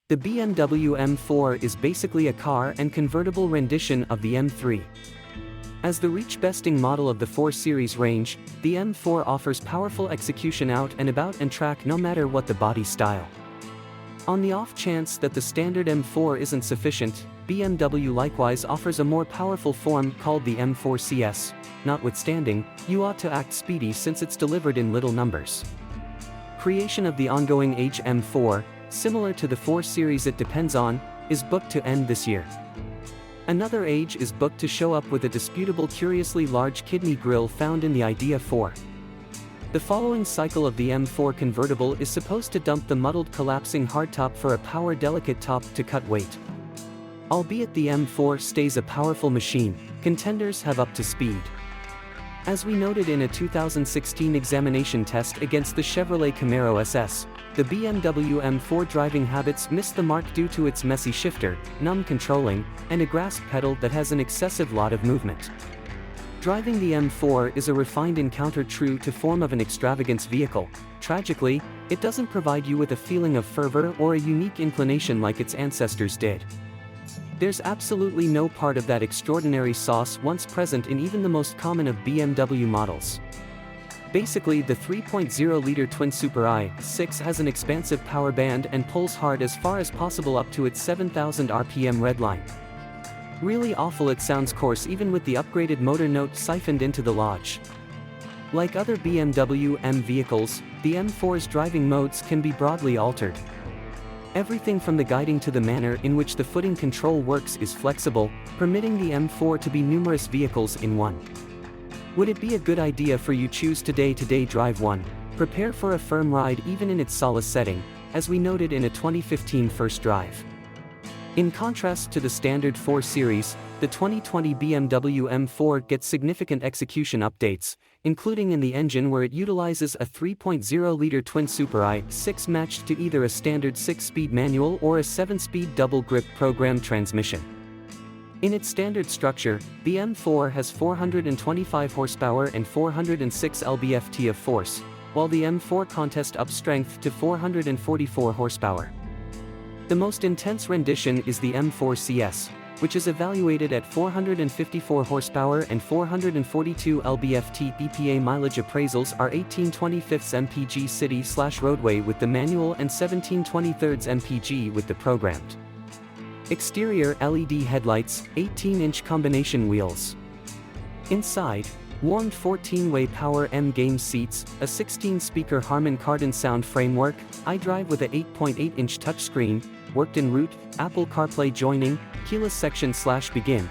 The BMW M4 is basically a car and convertible rendition of the M3. As the reach-besting model of the 4 Series range, the M4 offers powerful execution out and about and track no matter what the body style. On the off chance that the standard M4 isn't sufficient, BMW likewise offers a more powerful form called the M4 CS. Notwithstanding, you ought to act speedy since it's delivered in little numbers. Creation of the ongoing M4, similar to the 4 Series it depends on, is booked to end this year. Another age is booked to show up with a disputable curiously large kidney grille found in the Idea 4. The following cycle of the M4 convertible is supposed to dump the muddled collapsing hardtop for a power-delicate top to cut weight. Albeit the M4 stays a powerful machine, contenders have up to speed. As we noted in a 2016 examination test against the Chevrolet Camaro SS, the BMW M4 driving habits missed the mark due to its messy shifter, numb controlling, and a grasp pedal that has an excessive lot of movement. Driving the M4 is a refined encounter true to form of an extravagance vehicle. Tragically, it doesn't provide you with a feeling of fervor or a unique inclination like its ancestors did. There's absolutely no part of that extraordinary sauce once present in even the most common of BMW models. Basically, the 3.0-liter twin Super i6 has an expansive power band and pulls hard as far as possible up to its 7,000 RPM redline. Really awful it sounds coarse even with the upgraded motor note siphoned into the lodge. Like other BMW M vehicles, the M4's driving modes can be broadly altered. Everything from the guiding to the manner in which the footing control works is flexible, permitting the M4 to be numerous vehicles in one. Would it be a good idea for you choose today drive one, prepare for a firm ride even in its solace setting, as we noted in a 2015 first drive. In contrast to the standard 4 Series, the 2020 BMW M4 gets significant execution updates, including in the engine where it utilizes a 3.0-liter twin Super i6 matched to either a standard 6-speed manual or a 7-speed double-grip program transmission. In its standard structure, the M4 has 425 horsepower and 406 lb-ft of force, while the M4 Contest ups strength to 444 horsepower. The most intense rendition is the M4 CS, which is evaluated at 454 horsepower and 442 lb-ft. EPA mileage appraisals are 18/25 mpg city/roadway with the manual and 17/23 mpg with the programmed. Exterior LED headlights, 18-inch combination wheels. Inside, warmed 14-way Power M game seats, a 16-speaker Harman Kardon sound framework, iDrive with a 8.8-inch touchscreen, worked en route, Apple CarPlay joining, keyless section/begin,